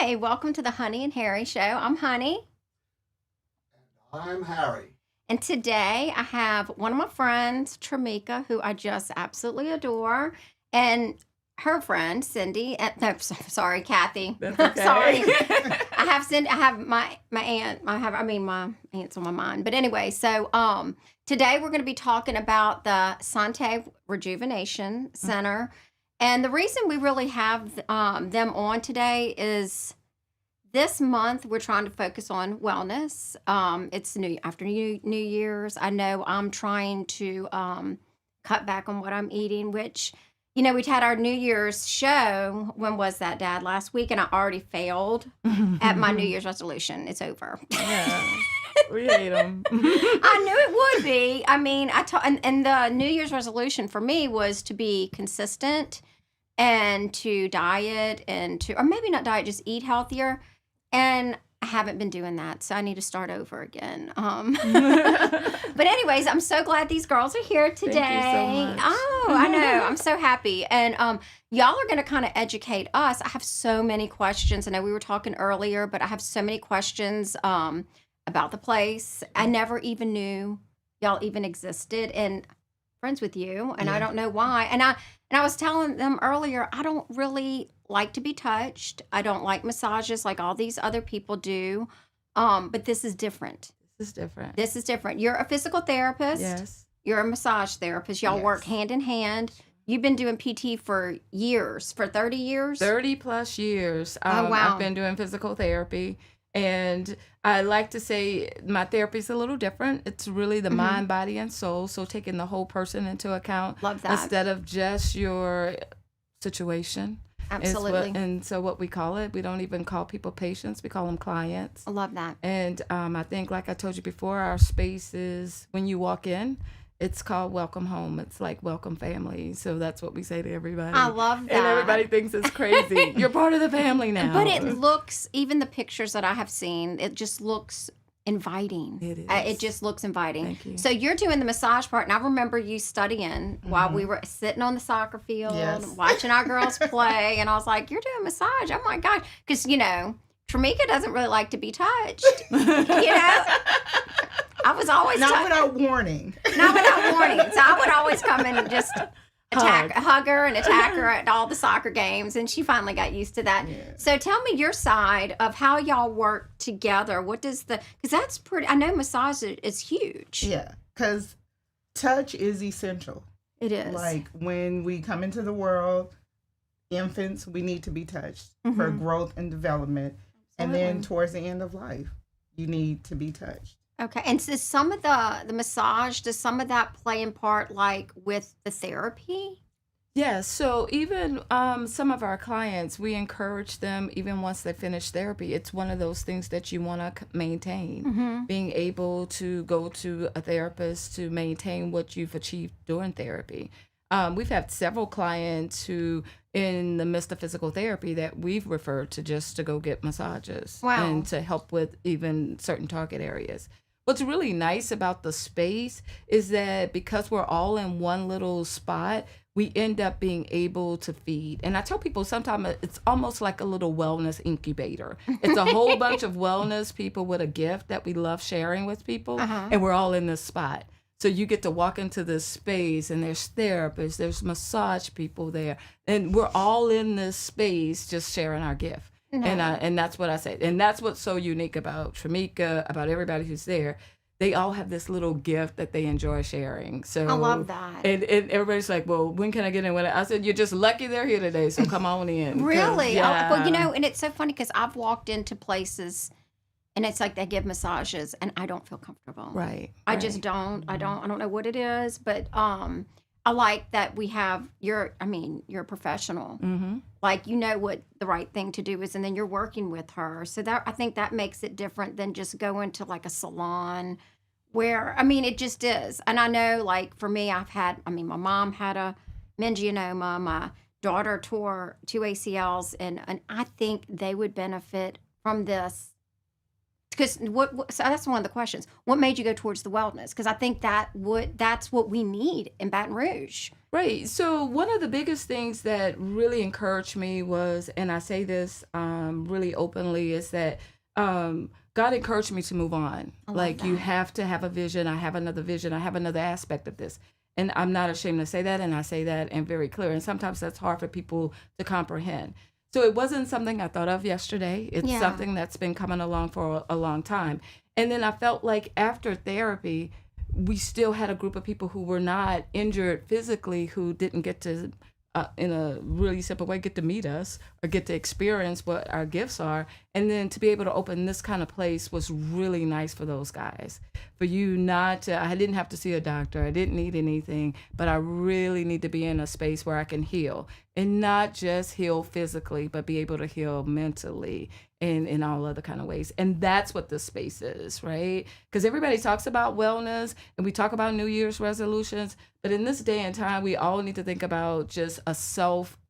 Hi, welcome to the Honey and Harry Show. I'm Honey, I'm Harry. and today I have one of my friends, Tremeca, who I just absolutely adore, and her friend Cindy. No, sorry, Cathy. That's Sorry, okay. I have Cindy. I have my aunt. My aunt's on my mind. But anyway, so today we're going to be talking about the Sante Rejuvenation Center, and the reason we really have them on today is this month we're trying to focus on wellness. It's New Year's. I know I'm trying to cut back on what I'm eating, which we'd had our New Year's show. When was that, Dad? Last week, and I already failed at my New Year's resolution. It's over. Yeah, we hate them. I knew it would be. I mean, and the New Year's resolution for me was to be consistent and to diet or maybe not diet, just eat healthier. And I haven't been doing that, so I need to start over again. But anyways, I'm so glad these girls are here today. Thank you so much. Oh, I know. I'm so happy. And y'all are going to kind of educate us. I have so many questions. I know we were talking earlier, but I have so many questions about the place. I never even knew y'all even existed, and friends with you, and I don't know why. And I was telling them earlier, I don't really like to be touched. I don't like massages like all these other people do. But this is different. This is different. This is different. You're a physical therapist. Yes. You're a massage therapist. Y'all work Yes. hand in hand. You've been doing PT for years, for 30 years. 30 plus years. Oh, wow. I've been doing physical therapy. And I like to say my therapy is a little different. It's really the mind, body, and soul. So taking the whole person into account Love that. instead of just your situation. Absolutely. And so what we call it, we don't even call people patients. We call them clients. I love that. And I think, like I told you before, our space is when you walk in, it's called welcome home. It's like welcome family. So that's what we say to everybody. I love that. And everybody thinks it's crazy. You're part of the family now. But it looks, even the pictures that I have seen, it just looks inviting. It is. It just looks inviting. Thank you. So you're doing the massage part, and I remember you studying while we were sitting on the soccer field, Yes. watching our girls play, and I was like, "You're doing massage? Oh my god!" Because Tremeca doesn't really like to be touched. I was always Not without warning. not without warning. So I would always come and just hug her and attack her at all the soccer games, and she finally got used to that. Yeah. So tell me your side of how y'all work together. What does because that's pretty, I know massage is huge. Yeah, because touch is essential. It is. Like when we come into the world, infants, we need to be touched for growth and development. And then Absolutely. towards the end of life, you need to be touched. Okay. And so some of the massage, does some of that play in part like with the therapy? Yeah, so even some of our clients, we encourage them even once they finish therapy. It's one of those things that you want to maintain, being able to go to a therapist to maintain what you've achieved during therapy. We've had several clients who, in the midst of physical therapy, that we've referred to just to go get massages Wow. and to help with even certain target areas. What's really nice about the space is that because we're all in one little spot, we end up being able to feed. And I tell people sometimes it's almost like a little wellness incubator. It's a whole bunch of wellness people with a gift that we love sharing with people, and we're all in this spot. So you get to walk into this space, and there's therapists, there's massage people there, and we're all in this space just sharing our gift. And that's what I say. And that's what's so unique about Tremeca, about everybody who's there. They all have this little gift that they enjoy sharing. So I love that. And everybody's like, well, when can I get in? I said, you're just lucky they're here today, so come on in. 'Cause, Really? Yeah. Well, and it's so funny because I've walked into places and it's like they give massages and I don't feel comfortable. Right. I just don't. I don't know what it is, but I like that you're a professional. Mm-hmm. Like you know what the right thing to do is, and then you're working with her. So that I think that makes it different than just going to like a salon where it just is. And I know like for me, my mom had a meningioma, my daughter tore 2 ACLs, and I think they would benefit from this Because so that's one of the questions. What made you go towards the wellness? Because I think that's what we need in Baton Rouge. Right. So one of the biggest things that really encouraged me was, and I say this really openly, is that God encouraged me to move on. I love Like, you that. have to have a vision. I have another vision. I have another aspect of this. And I'm not ashamed to say that. And I say that and very clear. And sometimes that's hard for people to comprehend. So it wasn't something I thought of yesterday. It's Yeah. something that's been coming along for a long time. And then I felt like after therapy, we still had a group of people who were not injured physically, who didn't get to, in a really simple way, get to meet us or get to experience what our gifts are. And then to be able to open this kind of place was really nice for those guys. For you not to, I didn't have to see a doctor. I didn't need anything, but I really need to be in a space where I can heal, and not just heal physically, but be able to heal mentally and in all other kind of ways. And that's what this space is, right? Because everybody talks about wellness and we talk about New Year's resolutions, but in this day and time, we all need to think about just a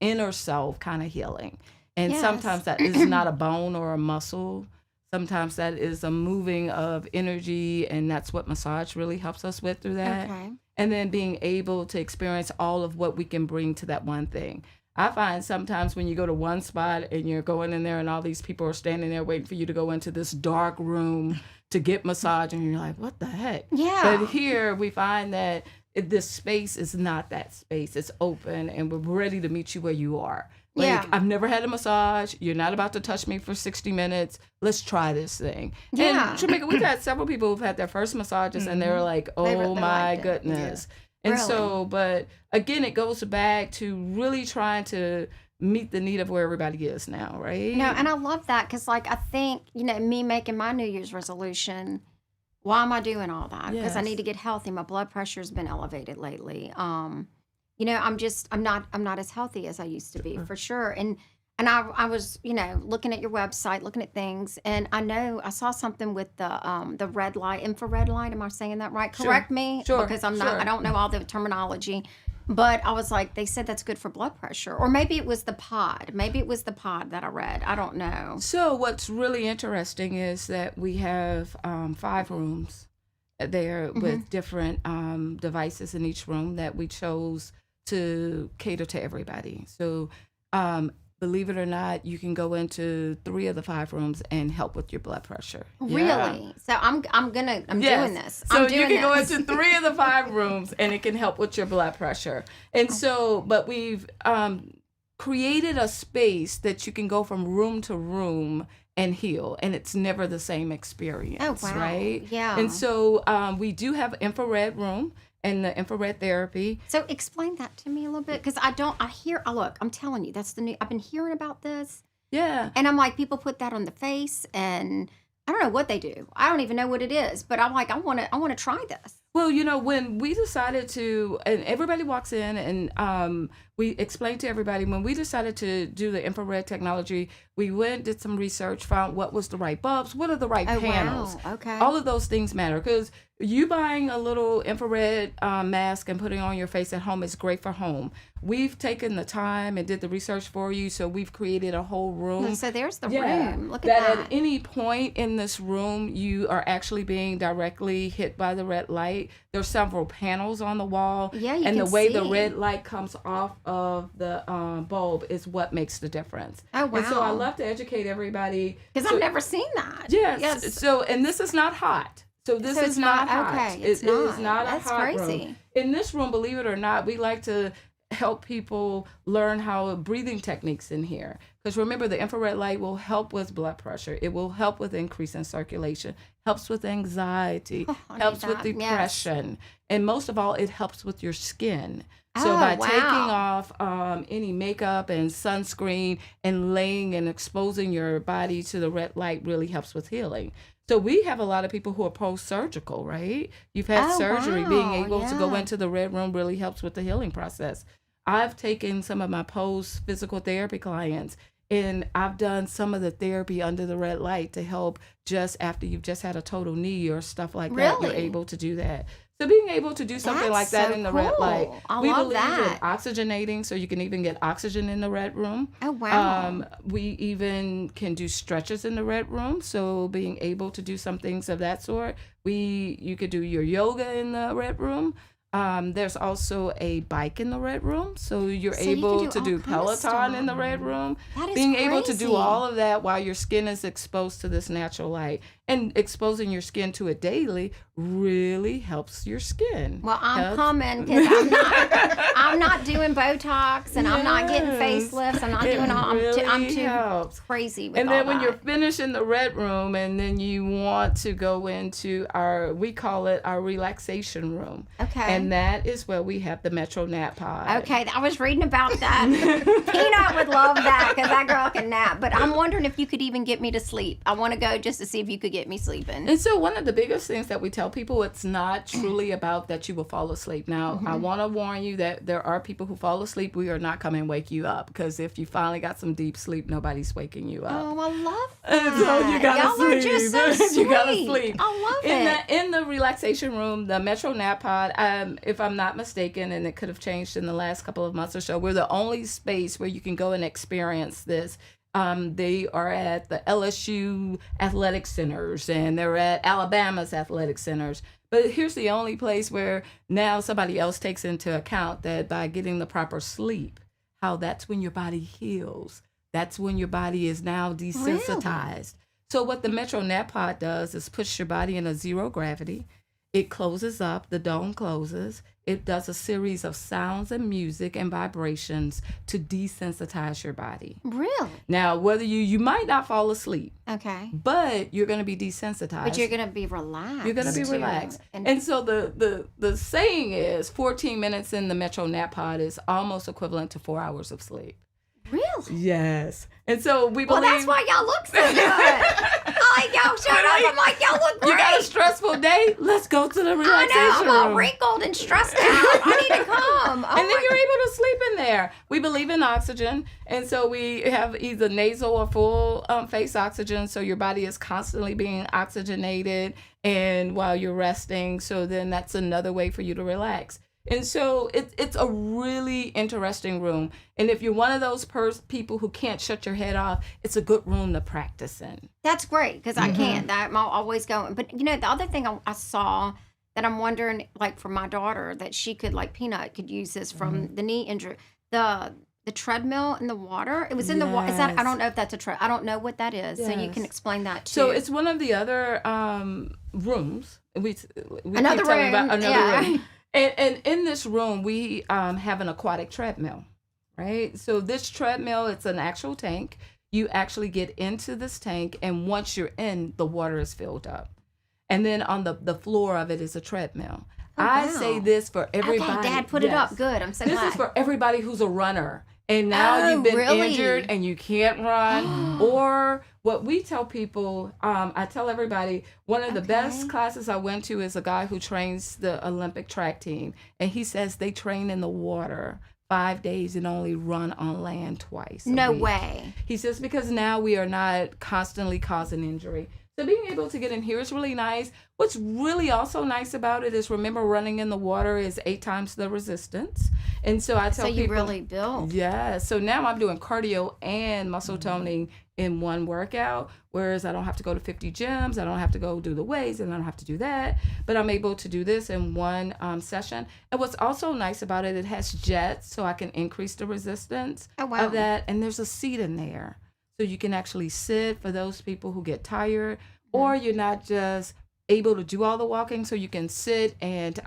inner self kind of healing. And Yes. sometimes that is not a bone or a muscle. Sometimes that is a moving of energy, and that's what massage really helps us with through that. Okay. And then being able to experience all of what we can bring to that one thing. I find sometimes when you go to one spot and you're going in there and all these people are standing there waiting for you to go into this dark room to get massage, and you're like, what the heck? Yeah. But here we find that this space is not that space. It's open, and we're ready to meet you where you are. Like, Yeah. I've never had a massage. You're not about to touch me for 60 minutes. Let's try this thing. Yeah. And Tremeca, we've had several people who've had their first massages and they were like, They oh my liked it. goodness. And Really? so, but again, it goes back to really trying to meet the need of where everybody is now, right? No, and I love that because, like, I think, me making my New Year's resolution, why am I doing all that? Because I Yes. need to get healthy. My blood pressure's been elevated lately. I'm not as healthy as I used to be, for sure. And I was, looking at your website, looking at things, and I saw something with the red light, infrared light. Am I saying that right? Sure. Correct me, Sure, because I sure. don't know all the terminology. But I was like, they said that's good for blood pressure, or maybe it was the pod. Maybe it was the pod that I read. I don't know. So what's really interesting is that we have 5 rooms there with different devices in each room that we chose to cater to everybody. So believe it or not, you can go into 3 of the 5 rooms and help with your blood pressure. Yeah. Really? So I'm Yes. doing this. So I'm doing you can go this. into 3 of the 5 rooms and it can help with your blood pressure. And so, but we've created a space that you can go from room to room and heal, and it's never the same experience, Oh, wow. right? Yeah. And so we do have infrared room and the infrared therapy. So explain that to me a little bit, because look, I'm telling you, that's the new, I've been hearing about this, Yeah. and I'm like, people put that on the face, and I don't know what they do. I don't even know what it is, but I'm like, I want to try this. Well, when we decided to, and everybody walks in, and we explained to everybody, when we decided to do the infrared technology, we went, did some research, found what was the right bulbs, what are the right panels. Wow. Okay. All of those things matter, because you buying a little infrared mask and putting it on your face at home is great for home. We've taken the time and did the research for you, so we've created a whole room. So there's the Yeah, room. Look at that. At any point in this room, you are actually being directly hit by the red light. There's several panels on the wall. Yeah, you and the can way the see. red light comes off of the bulb is what makes the difference. Oh, And so I wow. love to educate everybody. Because So- I've never seen that. Yes. So, and this is not hot. So this So is it's not not- hot. okay, it's It is not. not a That's hot crazy. room. In this room, believe it or not, we like to help people learn how breathing techniques in here. Because remember, the infrared light will help with blood pressure. It will help with increase in circulation, helps with anxiety, Oh, I need helps with that. Yes. depression. And most of all, it helps with your skin. So Oh, by wow. taking off any makeup and sunscreen and laying and exposing your body to the red light really helps with healing. So we have a lot of people who are post-surgical, right? You've had Oh, surgery. Being wow, able to go yeah. into the red room really helps with the healing process. I've taken some of my post-physical therapy clients, and I've done some of the therapy under the red light to help just after you've just had a total knee or stuff like that. You're Really? able to do that. So being able to do something like That's that so in the red light. cool. I We love believe that. in oxygenating, so you can even get oxygen in the red room. Oh, wow. We even can do stretches in the red room, so being able to do some things of that sort. You could do your yoga in the red room. There's also a bike in the red room, so you're So you can able do to all do kind of Peloton in the stuff. red room. That is Being able to do crazy. all of that while your skin is exposed to this natural light, and exposing your skin to it daily really helps your skin. Well, I'm Helps- coming because I'm not doing Botox and I'm not getting Yes. facelifts. I'm not It doing all. I'm really too helps. crazy with And all then when that. you're finished in the red room, and then you want to go into we call it our relaxation room. Okay. And that is where we have the Metro Nap Pod. Okay, I was reading about that. Peanut would love that because that girl can nap. But I'm wondering if you could even get me to sleep. I want to go just to see if you could get me sleeping. And so one of the biggest things that we tell people, it's not truly about that you will fall asleep. Now, I want to warn you that there are people who fall asleep. We are not coming to wake you up, because if you finally got some deep sleep, nobody's waking you up. Oh, I love And that. so you gotta Y'all sleep. are just so sweet. You gotta sleep. I love it. In the relaxation room, the Metro Nap Pod, if I'm not mistaken, and it could have changed in the last couple of months or so, we're the only space where you can go and experience this. They are at the LSU athletic centers, and they're at Alabama's athletic centers. But here's the only place where now somebody else takes into account that by getting the proper sleep, how that's when your body heals. That's when your body is now desensitized. So what the Metro Nap Pod does is push your body in a zero gravity. It closes up, the dome closes. It does a series of sounds and music and vibrations to desensitize your body. Really? Now, whether you might not fall asleep, Okay. but you're going to be desensitized. But you're going to be relaxed. You're going to be too. relaxed. And, And so the saying is 14 minutes in the Metro Nap Pod is almost equivalent to 4 hours of sleep. really? Yes. And so we Well, believe that's why y'all look so good. I like y'all showed up. I'm like, y'all look great. you got a stressful day. Let's go to the I relaxation know. I'm all room. wrinkled and stressed out. I need to come. Oh And then my- you're able to sleep in there. We believe in oxygen, and so we have either nasal or full face oxygen, so your body is constantly being oxygenated, and while you're resting, so then that's another way for you to relax. And so it's a really interesting room. And if you're one of those people who can't shut your head off, it's a good room to practice in. That's great because I can't. I'm always going. But you know, the other thing I saw that I'm wondering, like for my daughter, that she could, like Peanut, could use this from the knee injury. The treadmill in the water. It was in the water. Is that? I Yes. don't know if that's a tread. I don't know what that is. So you Yes. can explain that too. So it's one of the other rooms. We Another keep telling room, about another yeah. room. And in this room, we have an aquatic treadmill, right? So this treadmill, it's an actual tank. You actually get into this tank, and once you're in, the water is filled up. And then on the floor of it is a treadmill. Oh, I wow. say this for everybody. Okay, Dad, put it up. Yes. Good. I'm so This glad. is for everybody who's a runner. And now Oh, you've been really? injured and you can't run. Or what we tell people, I tell everybody, one of the best classes I went to is a guy who trains the Olympic track team. And he says they train in the water 5 days and only run on land twice. a No week. way. He says because now we are not constantly causing injury. So being able to get in here is really nice. What's really also nice about it is, remember, running in the water is 8 times the resistance. And so I tell So you people, really built. yeah. So now I'm doing cardio and muscle toning in one workout, whereas I don't have to go to 50 gyms. I don't have to go do the weights, and I don't have to do that. But I'm able to do this in one session. And what's also nice about it, it has jets, so I can increase the resistance Oh, wow. of that. And there's a seat in there. So you can actually sit for those people who get tired, or you're not just able to do all the walking, so you can sit and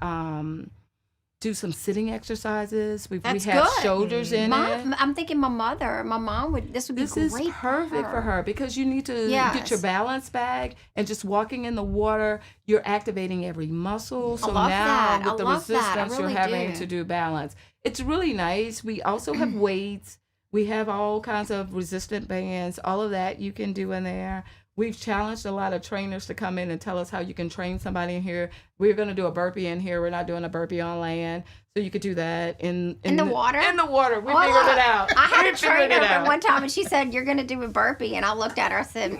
do some sitting exercises. We That's have good. shoulders in it. I'm thinking my mom would. This would be This is great. perfect for her because you need to Yes. get your balance back, and just walking in the water, you're activating every muscle. So love now that. I with the love that. I resistance, really you're having do. to do balance. It's really nice. We also have weights. We have all kinds of resistant bands. All of that you can do in there. We've challenged a lot of trainers to come in and tell us how you can train somebody in here. We're going to do a burpee in here. We're not doing a burpee on land. So you could do that in the water? In the water. We Well, figured it out. I had We a figured trainer it out. one time, and she said, "You're going to do a burpee," and I looked at her. I said,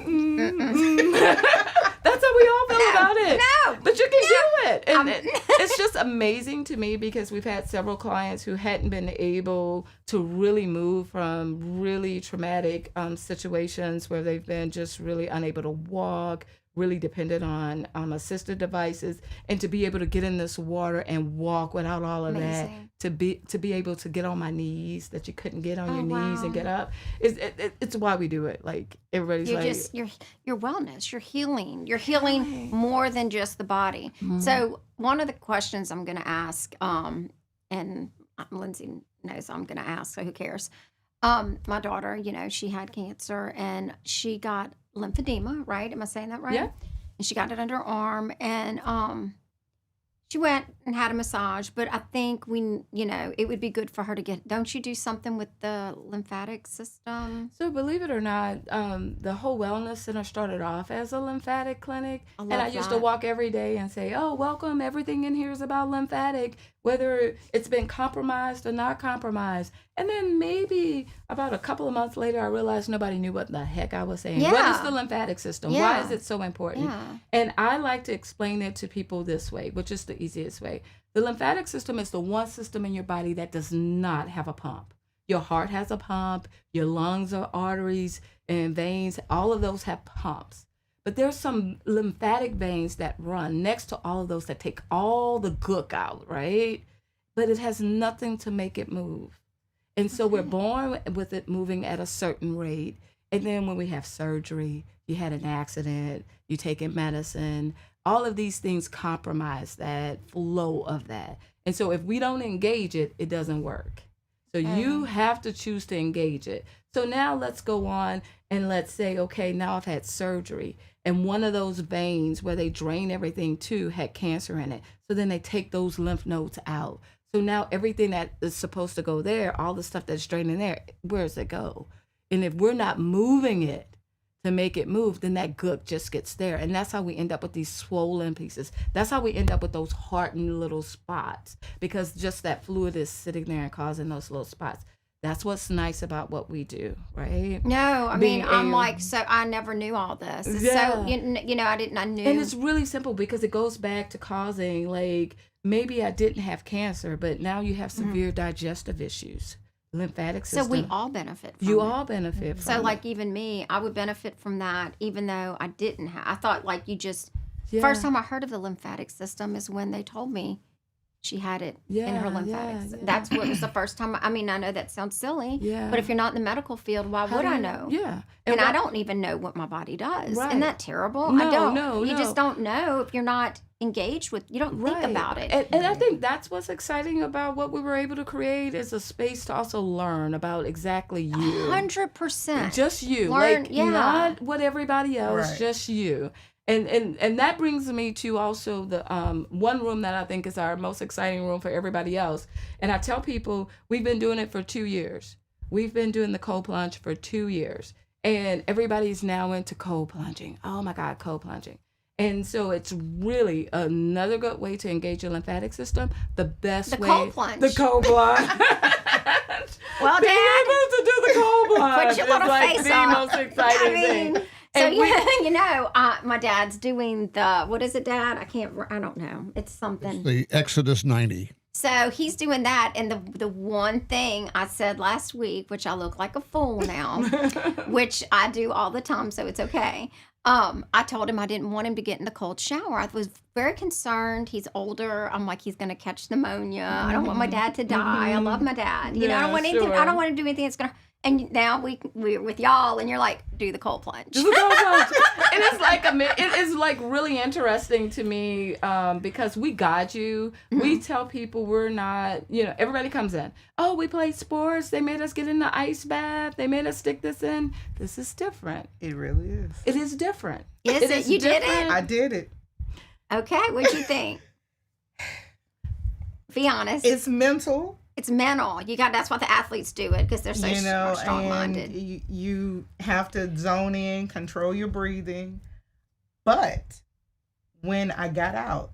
That's how we all feel about it. No. But you can do it. And it's just amazing to me because we've had several clients who hadn't been able to really move from really traumatic situations where they've been just really unable to walk, really dependent on assisted devices, and to be able to get in this water and walk without all of Amazing. that, to be able to get on my knees that you couldn't get on your knees and get up. It's why we do it. Like everybody's You're like, just your wellness, you're healing more than just the body. So one of the questions I'm going to ask, and Lindsay knows I'm going to ask, so who cares? My daughter, she had cancer and she got lymphedema, right? Am I saying that right? Yeah. And she got it under her arm, and she went and had a massage. But I think it would be good for her to get. Don't you do something with the lymphatic system? So believe it or not, the whole wellness center started off as a lymphatic clinic. I love And I used to that. walk every day and say, oh, welcome. Everything in here is about lymphatic, whether it's been compromised or not compromised. And then maybe about a couple of months later, I realized nobody knew what the heck I was saying. What Yeah. is the lymphatic system? Yeah. Why is it so important? Yeah. And I like to explain it to people this way, which is the easiest way. The lymphatic system is the one system in your body that does not have a pump. Your heart has a pump, your lungs are arteries and veins, all of those have pumps. But there's some lymphatic veins that run next to all of those that take all the gook out, right? But it has nothing to make it move. And so we're born with it moving at a certain rate. And then when we have surgery, you had an accident, you taking medicine, all of these things compromise that flow of that. And so if we don't engage it, it doesn't work. So you have to choose to engage it. So now let's go on and let's say, okay, now I've had surgery and one of those veins where they drain everything to had cancer in it. So then they take those lymph nodes out. So now everything that is supposed to go there, all the stuff that's draining there, where does it go? And if we're not moving it to make it move, then that gook just gets there. And that's how we end up with these swollen pieces. That's how we end up with those hardened little spots, because just that fluid is sitting there and causing those little spots. That's what's nice about what we do, right? No, I Being mean, I'm able- like, so I never knew all this. It's Yeah. So, I knew. And it's really simple because it goes back to causing, like, maybe I didn't have cancer, but now you have severe digestive issues, lymphatic so system. we all benefit from You it. all benefit from So, it. like, even me, I would benefit from that, even though I didn't have. I thought, like, you just. Yeah. First time I heard of the lymphatic system is when they told me she had it in her Yeah, lymphatic. yeah. That's what was the first time. I mean, I know that sounds silly, Yeah. but if you're not in the medical field, why How would do I you- know? Yeah. And I what- don't even know what my body does. Right. Isn't that terrible? No, I don't. no, You just no. don't know if you're not engaged with. You don't think about it. And I think that's what's exciting about what we were able to create is a space to also learn about exactly you. 100%. Just you. Learn- like yeah. not what everybody else, Right. just you. And that brings me to also the one room that I think is our most exciting room for everybody else. And I tell people we've been doing it for 2 years. We've been doing the cold plunge for 2 years. And everybody's now into cold plunging. Oh my God, cold plunging. And so it's really another good way to engage your lymphatic system. The best The way. cold plunge. The cold plunge. Well, Being Dad, able to do the cold plunge put your is little like face the on. most exciting thing. So And we- my dad's doing the what is it, Dad? I don't know. It's something. The Exodus 90. So he's doing that, and the one thing I said last week, which I look like a fool now, which I do all the time, so it's okay. I told him I didn't want him to get in the cold shower. I was very concerned. He's older. I'm like, he's gonna catch pneumonia. I don't want my dad to die. I love my dad. I Yeah, don't want anything. I sure. don't want to do anything that's gonna. And now we're with y'all, and you're like, do the cold plunge. The cold plunge. And it's like it is like really interesting to me because we guide you. We tell people we're not, everybody comes in. Oh, we played sports. They made us get in the ice bath. They made us stick this in. This is different. It really is. It is different. Is it? You did it? I did it. Okay, what'd you think? Be honest. It's mental, It's mental. That's why the athletes do it, because they're so and strong-minded. you have to zone in, control your breathing. But when I got out,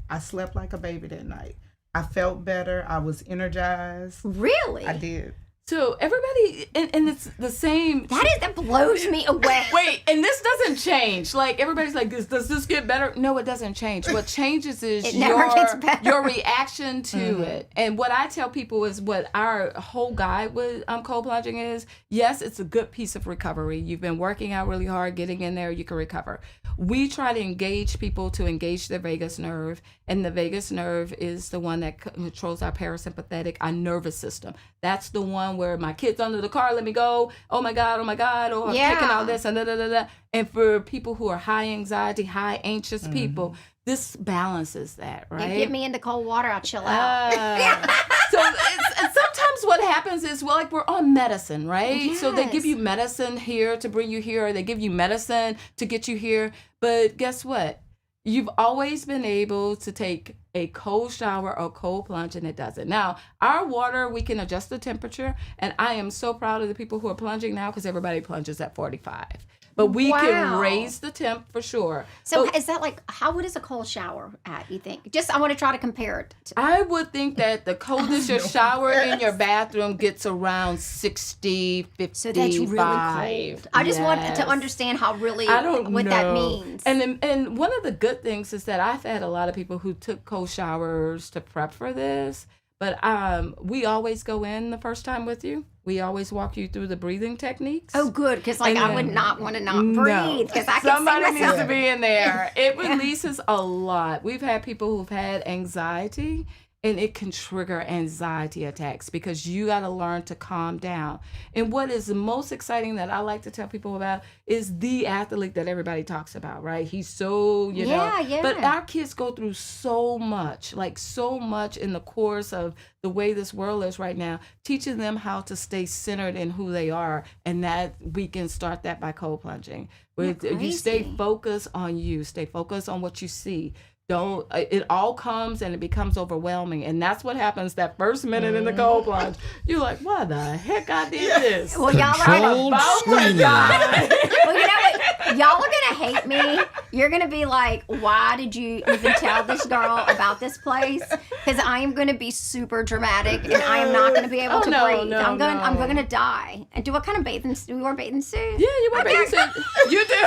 I slept like a baby that night. I felt better. I was energized. Really? I did. So everybody, and it's the same. That blows me away. Wait, and this doesn't change. Like everybody's like, does this get better? No, it doesn't change. What changes is It never gets better. your reaction to it. And what I tell people is what our whole guide with cold plunging is. Yes, it's a good piece of recovery. You've been working out really hard, getting in there, you can recover. We try to engage people to engage their vagus nerve, and the vagus nerve is the one that controls our parasympathetic, our nervous system. That's the one where my kid's under the car, let me go. Oh my God, or I'm taking all this and da da da da. And for people who are high anxiety, high anxious people, this balances that, right? You get me into cold water, I'll chill out. So and sometimes what happens is, well, like we're on medicine, right? Yes. So they give you medicine here to bring you here, or they give you medicine to get you here. But guess what? You've always been able to take a cold shower or cold plunge, and it doesn't. Now, our water, we can adjust the temperature, and I am so proud of the people who are plunging now because everybody plunges at 45. But we can raise the temp for sure. So is that like, what is a cold shower at, you think? Just, I want to try to compare it. I would think that the coldest your shower in your bathroom gets around 60, 55. So that's really cold. I just want to understand how what that means. And one of the good things is that I've had a lot of people who took cold showers to prep for this. But we always go in the first time with you. We always walk you through the breathing techniques. Oh, good, because I would not want to not breathe, because I can somebody see myself. needs to be in there. It releases a lot. We've had people who've had anxiety, and it can trigger anxiety attacks because you got to learn to calm down. And what is the most exciting that I like to tell people about is the athlete that everybody talks about, right? He's so, you know. Yeah. But our kids go through so much in the course of the way this world is right now, teaching them how to stay centered in who they are. And that we can start that by cold plunging. You stay focused on you, stay focused on what you see. Don't, it all comes and it becomes overwhelming. And that's what happens that first minute in the cold plunge. You're like, why the heck I did this? Well, y'all Controlled screaming. Well, you know what? Y'all are going to hate me. You're going to be like, why did you even tell this girl about this place? Because I am going to be super dramatic, and I am not going to be able to breathe. I'm going to die. And do what kind of bathing suit? Do you wear bathing suit? Yeah, you wear bathing suit. You do.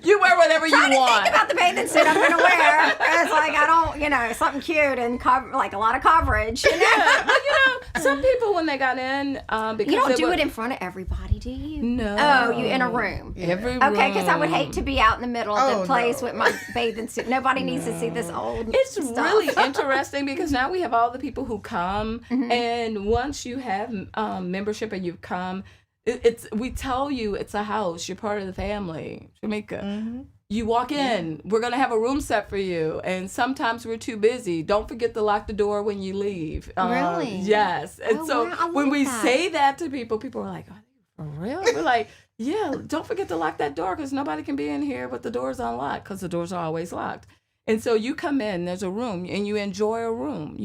You wear whatever you want. Think about the bathing suit I'm going to wear. It's like, I don't, something cute and like a lot of coverage. Yeah, but some people when they got in, because you don't do it in front of everybody, do you? No. Oh, you in a room. Every room. Okay, because I would hate to be out in the middle of the place with my bathing suit. Nobody needs to see this old It's stuff. really interesting because now we have all the people who come, and once you have membership and you've come, we tell you it's a house. You're part of the family, Tremeca. You walk in, we're going to have a room set for you. And sometimes we're too busy. Don't forget to lock the door when you leave. Really? Yes. And wow, when we that. say that to people, people are like, oh, for real? We're like, yeah, don't forget to lock that door because nobody can be in here with the doors unlocked because the doors are always locked. And so you come in, there's a room, and you enjoy a room.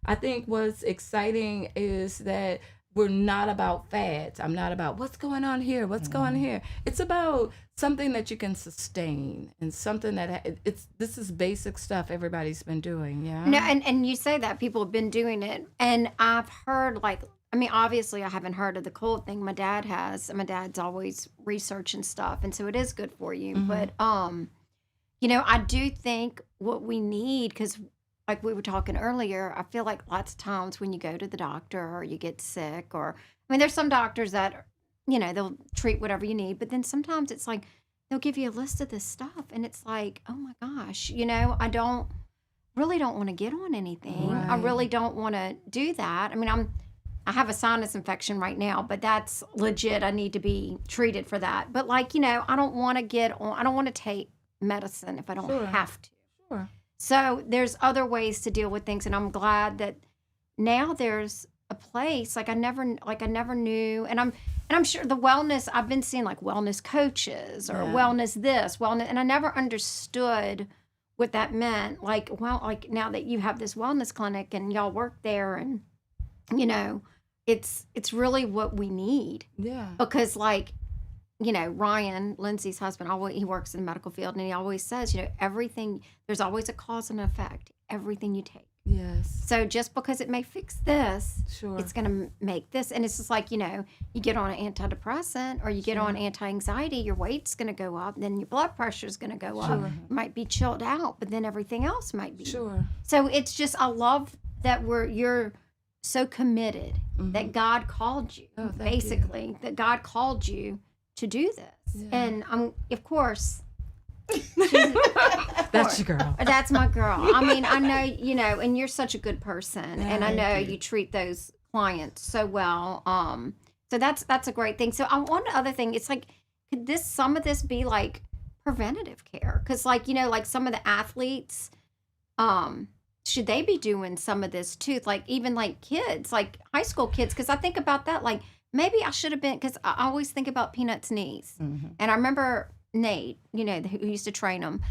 I think what's exciting is that we're not about fads. I'm not about what's going on here, what's going on here. It's about something that you can sustain and something that this is basic stuff everybody's been doing. Yeah. No, and you say that people have been doing it, and I've heard obviously I haven't heard of the cold thing. My dad has. My dad's always researching stuff, and so it is good for you. But I do think what we need, because like we were talking earlier, I feel like lots of times when you go to the doctor or you get sick, there's some doctors that, they'll treat whatever you need, but then sometimes it's like they'll give you a list of this stuff, and it's like, oh my gosh, I don't want to get on anything. Right. I really don't want to do that. I have a sinus infection right now, but that's legit. I need to be treated for that. But I don't want to get on. I don't want to take medicine if I don't have to. Sure. So there's other ways to deal with things, and I'm glad that now there's a place I never knew, and I'm sure the wellness, I've been seeing like wellness coaches or wellness this, wellness, and I never understood what that meant. Like now that you have this wellness clinic and y'all work there, and it's really what we need. Yeah. Because Ryan, Lindsay's husband, he works in the medical field, and he always says, everything, there's always a cause and effect, everything you take. Yes. So just because it may fix this, Sure. it's going to make this. And it's just like, you get on an antidepressant or you get on anti-anxiety, your weight's going to go up, then your blood pressure is going to go up. Sure. You might be chilled out, but then everything else might be. Sure. So it's just, I love that you're so committed Mm-hmm. that God called you, Oh, thank basically, that God called you to do this. Yeah. And of course, That's your girl. that's my girl. I mean, I know, and you're such a good person, and I know Thank you treat those clients so well. So that's a great thing. So one other thing, it's like, could some of this be like preventative care? Because like some of the athletes, should they be doing some of this too? Like even like kids, like high school kids, because I think about that, like maybe I should have been, because I always think about Peanut's knees, and I remember Nate, who used to train him.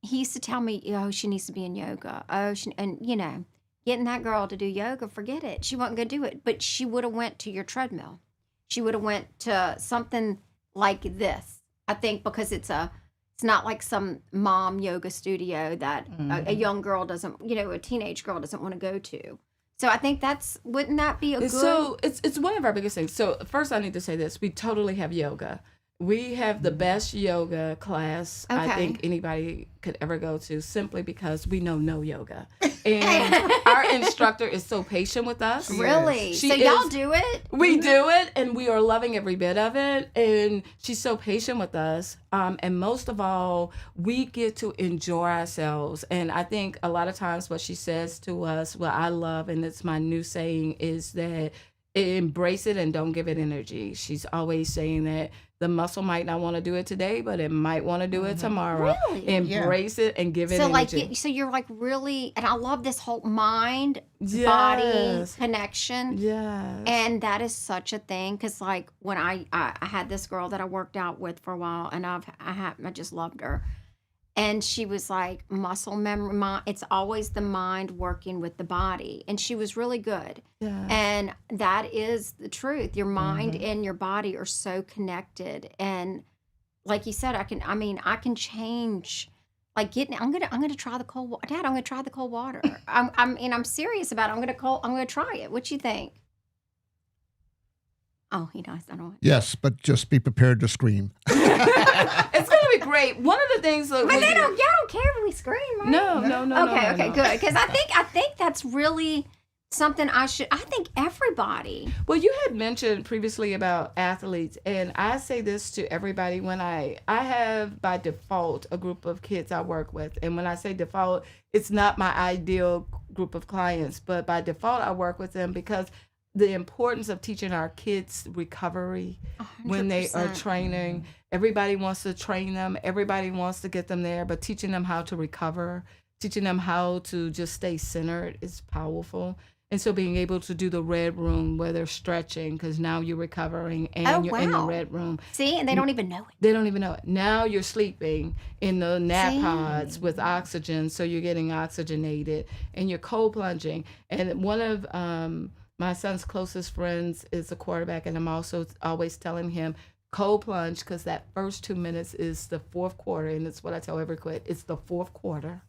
He used to tell me, oh, she needs to be in yoga. And getting that girl to do yoga, forget it. She wasn't going to do it, but she would have went to your treadmill. She would have went to something like this, I think, because it's not like some mom yoga studio that a young girl doesn't, a teenage girl doesn't want to go to. So I think wouldn't that be a good? So it's one of our biggest things. So first I need to say this. We totally have yoga. We have the best yoga class I Okay. think anybody could ever go to, simply because we know no yoga. And our instructor is so patient with us. Really? She So y'all is- do it? We do it, and we are loving every bit of it. And she's so patient with us. And most of all, we get to enjoy ourselves. And I think a lot of times what she says to us, what I love, and it's my new saying, is that embrace it and don't give it energy. She's always saying that the muscle might not want to do it today, but it might want to do it tomorrow. Really? Embrace it and give it So energy. so you're like really, and I love this whole mind body Yes. connection. Yes. And that is such a thing, because like when I had this girl that I worked out with for a while, and I just loved her, and she was like muscle memory. It's always the mind working with the body, and she was really good. Yes. And that is the truth. Your mind and your body are so connected, and like you said, I can change. Like I'm gonna try the cold water. Dad, I'm gonna try the cold water. I'm serious about it. I'm gonna try it. What you think? Oh, he does. I don't. Yes, but just be prepared to scream. It's gonna be great. One of the things that But y'all don't care if we scream, right? No. Okay, good. Because I think that's really something I think everybody. Well, you had mentioned previously about athletes, and I say this to everybody when I have by default a group of kids I work with. And when I say default, it's not my ideal group of clients, but by default I work with them because the importance of teaching our kids recovery when they are 100%. training. Everybody wants to train them. Everybody wants to get them there, but teaching them how to recover, teaching them how to just stay centered is powerful. And so being able to do the red room where they're stretching, because now you're recovering and Oh, you're in the wow. red room. See, and they don't even know it. They don't even know it. Now you're sleeping in the nap See? pods with oxygen, so you're getting oxygenated, and you're cold plunging. And one of my son's closest friends is a quarterback, and I'm also always telling him, cold plunge, because that first 2 minutes is the fourth quarter, and it's what I tell every kid. It's the fourth quarter.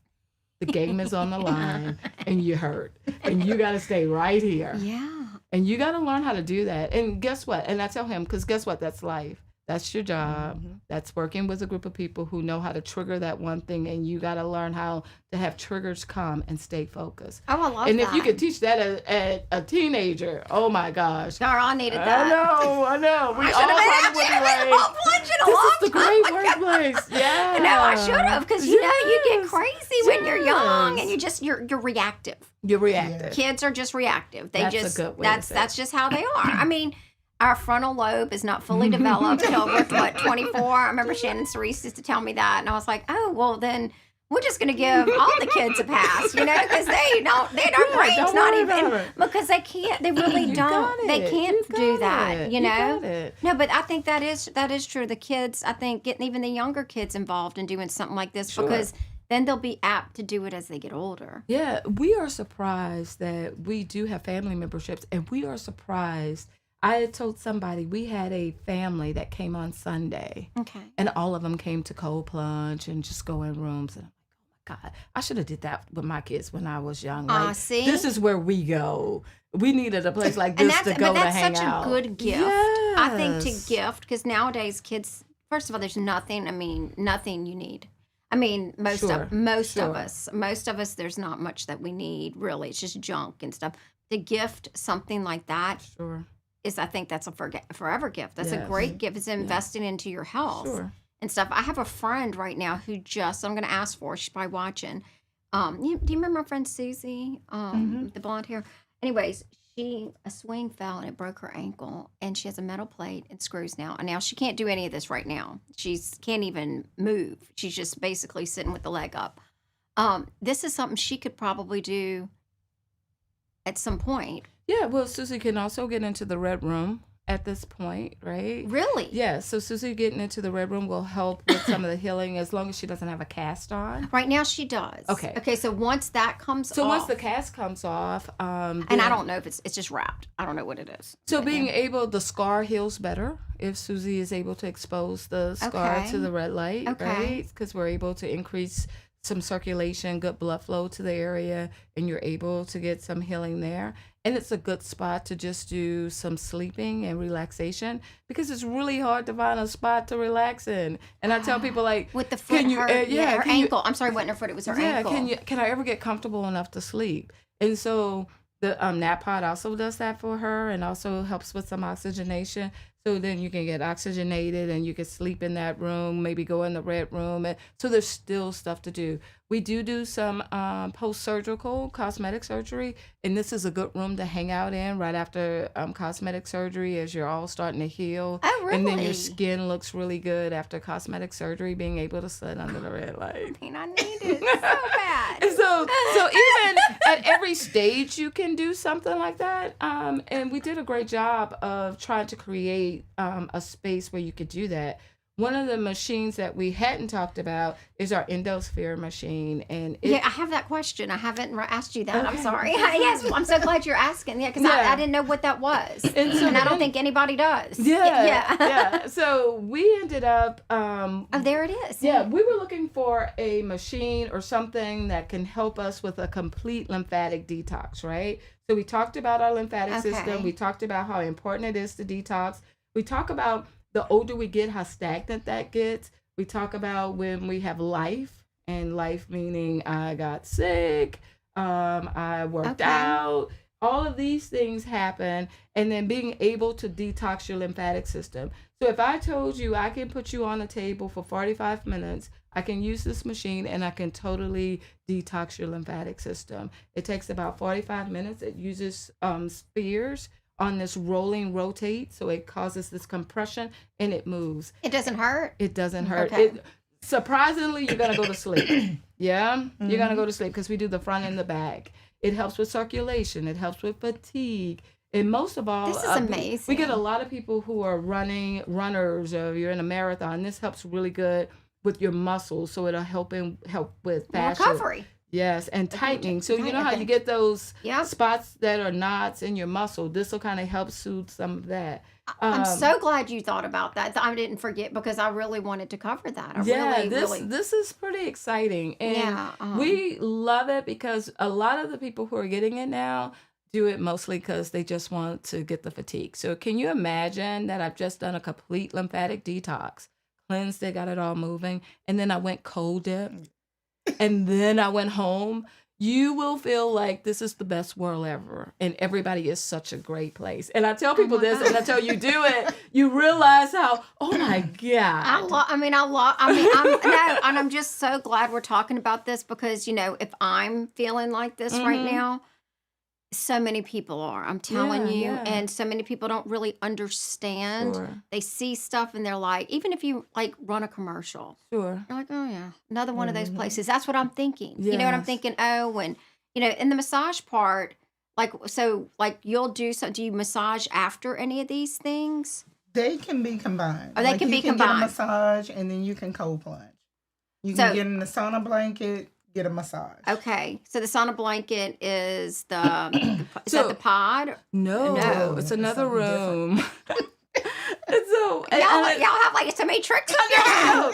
The game is on the line, and you're hurt, and you got to stay right here. Yeah. And you got to learn how to do that. And guess what? And I tell him, because guess what? That's life. That's your job. That's working with a group of people who know how to trigger that one thing. And you got to learn how to have triggers come and stay focused. Oh, I love And that. if you could teach that at a teenager, oh my gosh. Girl, I needed that. I know. We I all should have probably been like, cold plunging a this long is the time great ago. workplace. Yeah. No, I should have, because you get Yes. crazy when you're young, and Yes. you're reactive. You're reactive. Kids are just reactive. They That's a just good way to say it. that's just how they are. I mean, our frontal lobe is not fully developed till we're 24. I remember Shannon Cerise used to tell me that, and I was like, oh well, then we're just gonna give all the kids a pass, because our brain's don't not worry even, about it. because they can't. They really You don't. got They it. can't You do got that. it. You You know. got it. No, but I think that is true. The kids, I think, getting even the younger kids involved in doing something like this, Sure. because then they'll be apt to do it as they get older. Yeah, we are surprised that we do have family memberships, and we are surprised. I had told somebody we had a family that came on Sunday, Okay. and all of them came to cold plunge and just go in rooms. And I'm like, oh my God, I should have did that with my kids when I was young. Like, See? this is where we go. We needed a place like And this to go but that's to hang such out. a good gift. I think to Yes. gift, because nowadays kids, first of all, there's nothing. I mean, nothing you need. I mean, most Sure, of us, there's not much that we need really. It's just junk and stuff. To gift something like that Sure. is, I think that's a forever gift. That's a Yes. great gift. It's investing into your health Sure. and stuff. I have a friend right now who I'm going to ask for. She's probably watching. Do you remember my friend Susie, the blonde hair? Anyways, a swing fell and it broke her ankle, and she has a metal plate and screws now. And now she can't do any of this right now. Can't even move. She's just basically sitting with the leg up. This is something she could probably do at some point. Yeah, well, Susie can also get into the red room at this point, right? Really? Yeah, so Susie getting into the red room will help with some of the healing as long as she doesn't have a cast on. Right now she does. Okay. Okay, so once that comes off. So once the cast comes off, and I don't know if it's just wrapped. I don't know what it is. So But, being yeah. able, the scar heals better if Susie is able to expose the scar Okay. to the red light, Okay. right? Because we're able to increase some circulation, good blood flow to the area, and you're able to get some healing there. And it's a good spot to just do some sleeping and relaxation because it's really hard to find a spot to relax in. And I tell people like, with the foot, can you, her, yeah, her can you- ankle. I'm sorry, it wasn't her foot. It was her ankle. can I ever get comfortable enough to sleep? And so the nap pod also does that for her and also helps with some oxygenation. So then you can get oxygenated and you can sleep in that room, maybe go in the red room. And so there's still stuff to do. We do some post-surgical cosmetic surgery, and this is a good room to hang out in right after cosmetic surgery as you're all starting to heal. Oh, really? And then your skin looks really good after cosmetic surgery, being able to sit under the red light. I mean, I need it so bad. And so even at every stage you can do something like that. And we did a great job of trying to create a space where you could do that. One of the machines that we hadn't talked about is our endosphere machine, and Yeah, I have that question. I haven't asked you that. I'm Okay. sorry. Yes, I'm so glad you're asking. Yeah, because Yeah. I didn't know what that was, And so and I don't think anybody does. yeah. So we ended up Oh, there it is. yeah, we were looking for a machine or something that can help us with a complete lymphatic detox, right? So we talked about our lymphatic Okay. system. We talked about how important it is to detox. We talk about the older we get, how stagnant that gets. We talk about when we have life, and life meaning I got sick, I worked Okay. out. All of these things happen, and then being able to detox your lymphatic system. So if I told you I can put you on a table for 45 minutes, I can use this machine and I can totally detox your lymphatic system. It takes about 45 minutes. It uses spheres on this rolling rotate, so it causes this compression and it moves. It doesn't hurt. It doesn't hurt. Okay. Surprisingly, you're gonna go to sleep. Yeah, you're gonna go to sleep because we do the front and the back. It helps with circulation. It helps with fatigue. And most of all, This is amazing. we get a lot of people who are runners, or you're in a marathon. This helps really good with your muscles, so it'll help with fascia. Recovery. Yes, and tightening. So you know how Okay. you get those Yep. spots that are knots in your muscle. This will kind of help soothe some of that. I'm so glad you thought about that. I didn't forget because I really wanted to cover that. I really. This is pretty exciting, and Yeah, we love it because a lot of the people who are getting it now do it mostly because they just want to get the fatigue. So can you imagine that I've just done a complete lymphatic detox, cleansed it, got it all moving, and then I went cold dip, and then I went home. You will feel like this is the best world ever, and everybody is such a great place. And I tell people my this, God. and until you do it, you realize how, oh my God. And I'm just so glad we're talking about this because, if I'm feeling like this right Mhm. now, so many people are. I'm telling you. Yeah. And so many people don't really understand. Sure. They see stuff and they're like, even if you run a commercial, Sure. you're like, oh yeah, another one of those Mhm. places. That's what I'm thinking. You know what I'm Yes. thinking? Oh, and in the massage part, you'll do so. Do you massage after any of these things? They can be combined. Oh, they can be you can combined. get a massage and then you can cold plunge. You So- can get in the sauna blanket, get a massage. Okay, so the sauna blanket is is So- that the pod? No, No. it's It's another something different. room. And so So y'all have like so many tricks on your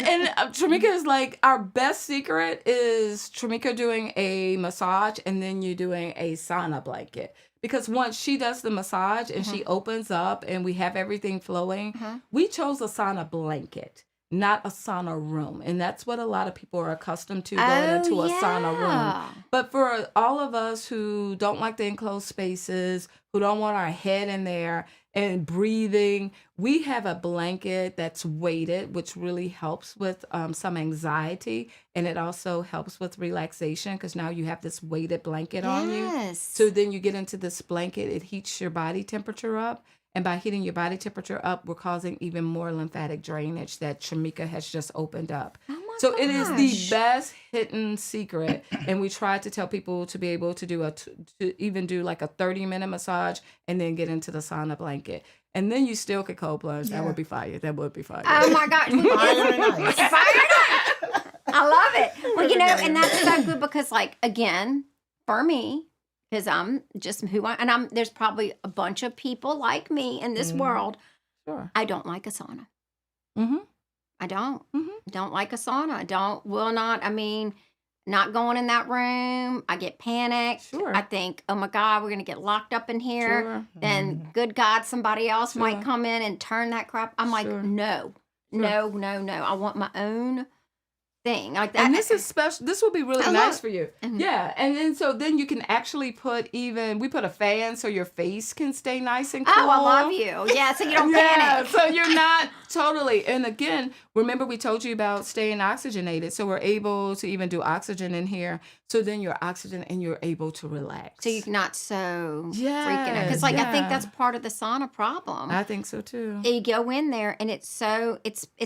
and Tremeca is like, our best secret is Tremeca doing a massage and then you doing a sauna blanket. Because once she does the massage and she opens up and we have everything flowing, we chose a sauna blanket, not a sauna room. And that's what a lot of people are accustomed to going into a sauna room. But for all of us who don't like the enclosed spaces, who don't want our head in there and breathing, we have a blanket that's weighted, which really helps with some anxiety. And it also helps with relaxation because now you have this weighted blanket on you. So then you get into this blanket, it heats your body temperature up. And by heating your body temperature up, we're causing even more lymphatic drainage that Tremeca has just opened up. Oh my So gosh. it is the best hidden secret. And we try to tell people to be able to do to even do like a 30-minute massage and then get into the sauna blanket. And then you still could cold plunge. That would be fire. That would be fire. Oh my gosh. Fire and ice. Fire and ice. I love it. Well, you know, and that's so good because, like, again, for me, because I'm just who I and I'm. There's probably a bunch of people like me in this world. Sure. I don't like a sauna. Mm-hmm. I don't. Mm-hmm. Don't like a sauna. Will not. I mean, not going in that room. I get panicked. Sure. I think, oh my God, we're gonna get locked up in here. Sure. Then, good God, somebody else Sure. might come in and turn that crap. I'm like, Sure. no. I want my own thing like that. And this is special. This will be really I nice love- for you. Mhm. Yeah. And then you can actually we put a fan so your face can stay nice and cool. Oh, I love you. Yeah, so you don't Yeah, panic. so you're not totally. And again, remember we told you about staying oxygenated. So we're able to even do oxygen in here. So then you're oxygen and you're able to relax. So you're not so freaking out. Yes, Because, like, I think yeah. that's part of the sauna problem. I think so too. You go in there and it's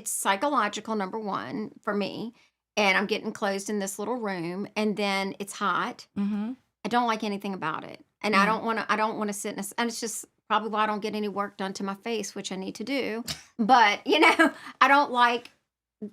psychological, number one, for me. And I'm getting closed in this little room and then it's hot. Mm-hmm. I don't like anything about it. And I don't want to sit and it's just probably why I don't get any work done to my face, which I need to do. But, you know, I don't like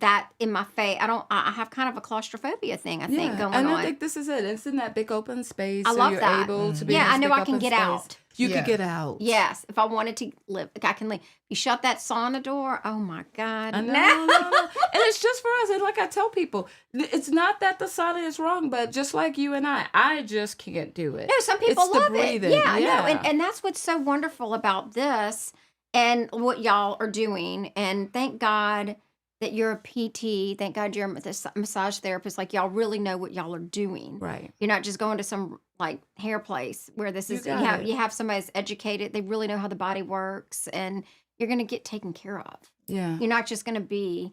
that in my face. I have kind of a claustrophobia thing, I think, going and on. I think this is it. It's in that big open space. I so love you're that. able to be Yeah, in this I know big I can open get space. out. You Yeah. could get out. Yes, if I wanted to live, I can leave. You shut that sauna door. Oh my God! I know, No. no. And it's just for us. And like I tell people, it's not that the sauna is wrong, but just like you and I just can't do it. No, some people It's the love it. breathing. Yeah, Yeah. no, and that's what's so wonderful about this and what y'all are doing. And thank God that you're a PT. Thank God you're a massage therapist. Like, y'all really know what y'all are doing. Right. You're not just going to some like hair place where this is got it. you have somebody that's educated. They really know how the body works, and you're going to get taken care of. Yeah. You're not just going to be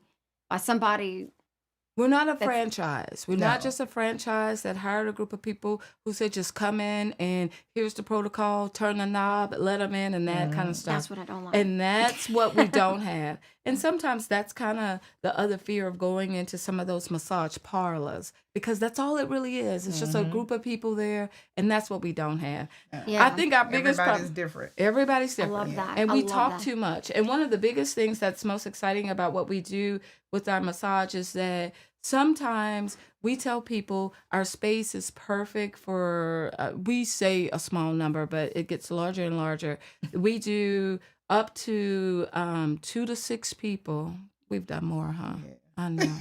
by somebody. We're not a That's- franchise. We're No. not just a franchise that hired a group of people who said just come in and here's the protocol, turn the knob, let them in, and that kind of stuff. That's what I don't like. And that's what we don't have. And sometimes that's kind of the other fear of going into some of those massage parlors because that's all it really is. It's just a group of people there, and that's what we don't have. Yeah. I think our biggest Everybody's problem. different. Everybody's I different. love that. And I we love talk that. too much. And one of the biggest things that's most exciting about what we do with our massage is that sometimes we tell people our space is perfect for, we say a small number, but it gets larger and larger. We do up to 2 to 6 people. We've done more, huh? Yeah. I know.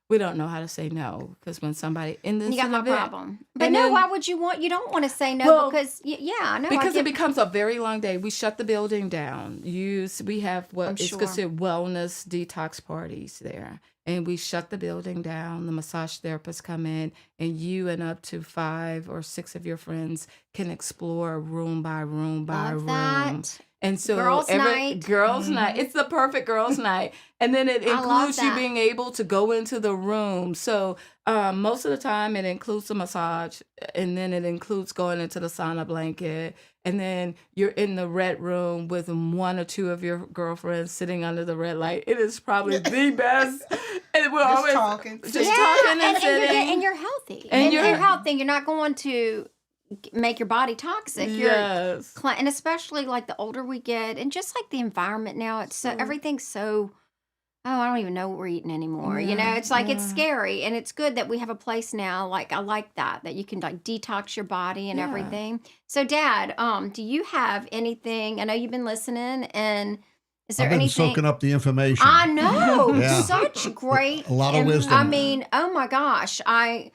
We don't know how to say no because when somebody in this You got my event, problem. But And no, then- why would you want? You don't want to say no Well, because yeah, I know. because I it get, becomes a very long day. We shut the building down. We have I'm what is sure. considered wellness detox parties there. And we shut the building down. The massage therapists come in, and you and up to 5 or 6 of your friends can explore room by room by love room. that. And so Girls' night. Girls' night. It's the perfect girls' night. And then it I love includes you that. being able to go into the room. So most of the time it includes the massage, and then it includes going into the sauna blanket. And then you're in the red room with 1 or 2 of your girlfriends sitting under the red light. It is probably the best. And we're Just always talking. just Yeah, talking and sitting. and you're healthy. And And you're- you're healthy. You're not going to make your body toxic. You're Yes. and especially like the older we get, and just like the environment now, it's so everything's so. Oh, I don't even know what we're eating anymore. You know, Yeah, it's like it's yeah. scary, and it's good that we have a place now. Like I like that you can like detox your body and Yeah. everything. So, Dad, do you have anything? I know you've been listening, and Is there I've been anything? soaking up the information. I know. Yeah. Such great. A lot of wisdom. I mean, oh my gosh. I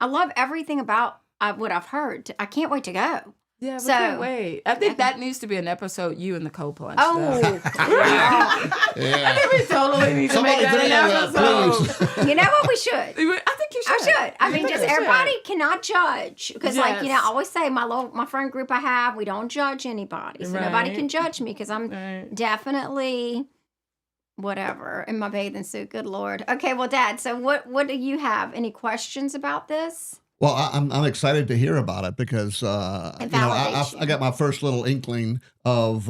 love everything about what I've heard. I can't wait to go. Yeah, we So- can't wait. I think that needs to be an episode, you and the co-plunge. Oh, I Yeah. think we totally need to Somebody make that video an that, episode. you know what? We should. I think you I should. should. I mean, just You should. everybody cannot judge because, like, you know, I Yes. always say my friend group I have, we don't judge anybody, so nobody Right. can judge me because I'm Right. definitely whatever in my bathing suit. Good Lord. Okay, well, Dad. So what do you have? Any questions about this? Well, I'm excited to hear about it because It you know validates I got my first little inkling of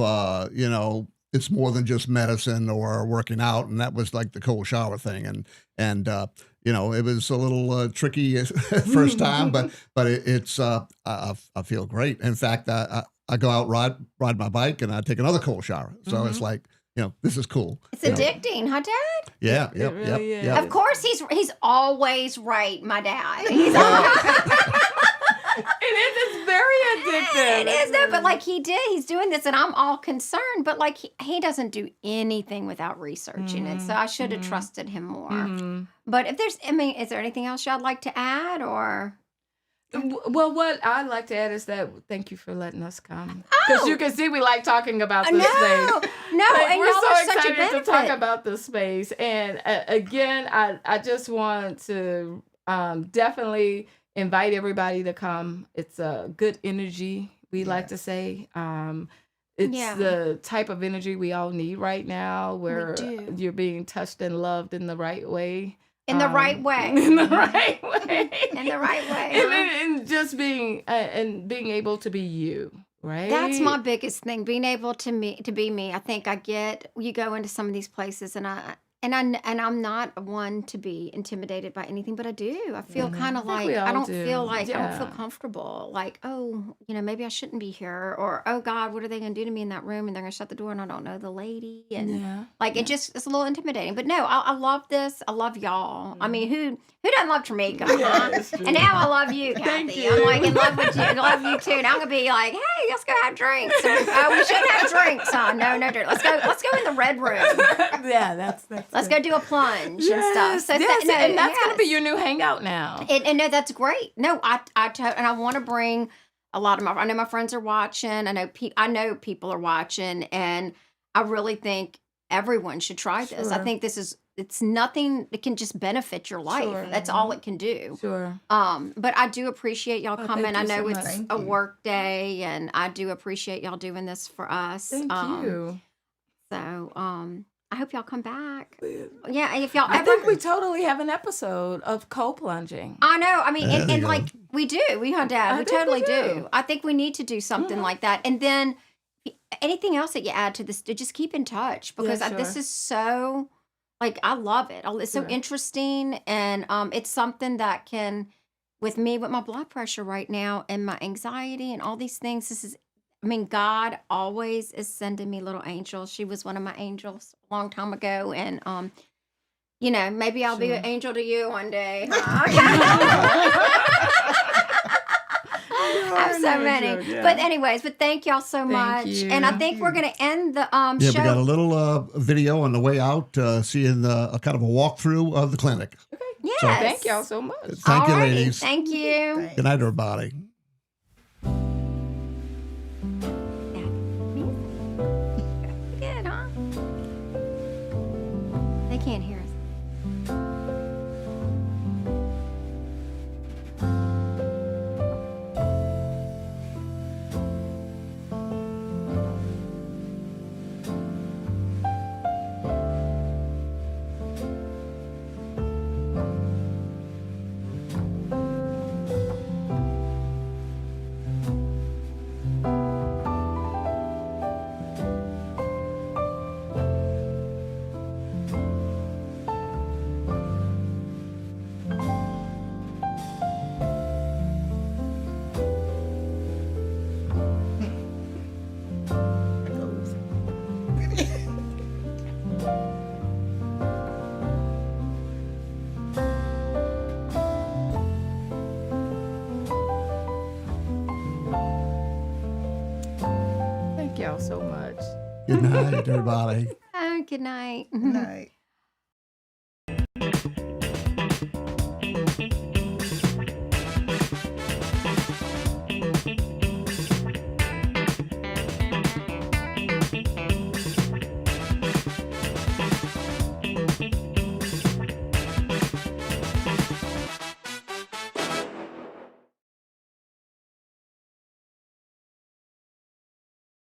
you know, it's more than just medicine or working out, and that was like the cold shower thing, and you know, it was a little tricky first time, but it's I feel great. In fact, I go out ride my bike and I take another cold shower, so it's like, you know, this is cool. It's You know? addicting, huh, Dad? Yeah, yep, really is. yep. Of course, he's always right, my dad. He's It is. It's very addictive. It is though, but like he's doing this, and I'm all concerned. But like he doesn't do anything without researching it, so I should have trusted him more. Mhm. But if there's, I mean, is there anything else y'all like to add, or? Well, what I'd like to add is that thank you for letting us come. Because you can see we like talking about this No, space. no, Like, and we're y'all so are such a excited to benefit. talk about the space. And again, I just want to definitely invite everybody to come. It's a good energy, we like to say. It's Yeah. the type of energy we all need right now, where do. you're being touched and loved in the right way. In the right way. In the right way. In the right way. And, huh? and just being and being able to be you, right? That's my biggest thing, being able to be me. I think you go into some of these places, and I'm not one to be intimidated by anything, but I do. I feel kind of I think like we I all don't do. feel like I don't feel Yeah. comfortable. Like, oh, you know, maybe I shouldn't be here, or oh God, what are they going to do to me in that room? And they're going to shut the door, and I don't know the lady, and Yeah. like it's a little intimidating. But no, I love this. I love y'all. I mean, who doesn't love Tremeca? Yeah, huh? it's true. And now I love you, Kathy. Thank I'm you. like in love with you. I love you too. Now I'm gonna be like, hey, let's go have drinks. Oh, we shouldn't have drinks, huh? No drink. Let's go in the red room. Yeah, that's Let's go do a plunge and stuff. Yes, So yes, no, and that's gonna be yes. your new hangout now. And no, that's great. No, and I want to bring a lot of I know my friends are watching. I know people are watching, and I really think everyone should try this. I Sure. think it's nothing that can just benefit your life. Sure. That's all it can do. Sure. But I do appreciate y'all Oh, coming. thank I you know so it's much. Thank a you. work day, and I do appreciate y'all doing this for us. Thank you. So I hope y'all come back. Yeah, if y'all I ever think we totally have an episode of co-plunging. I know. I mean, There and you go. like we do. We Dad. I We think we totally do. do. I think we need to do something Mhm. like that. And then anything else that you add to this, to just keep in touch because Yeah, this sure. is so, like, I love it. It's so Sure. interesting, and it's something that can, with me, with my blood pressure right now and my anxiety and all these things. This is. I mean, God always is sending me little angels. She was one of my angels a long time ago, and you know, maybe I'll be Sure. an angel to you one day. Huh? I have so many. Yeah. But anyways, thank y'all so Thank much. And I you. think we're gonna end the Yeah, we got a show. little video on the way out, seeing a kind of a walkthrough of the clinic. Yes. Thank y'all so much. Thank you, Alrighty. ladies. Thank you. Thanks. Good night, everybody. Good, huh? They can't hear us. Thank y'all so much. Good night, everybody. Good night. Good night.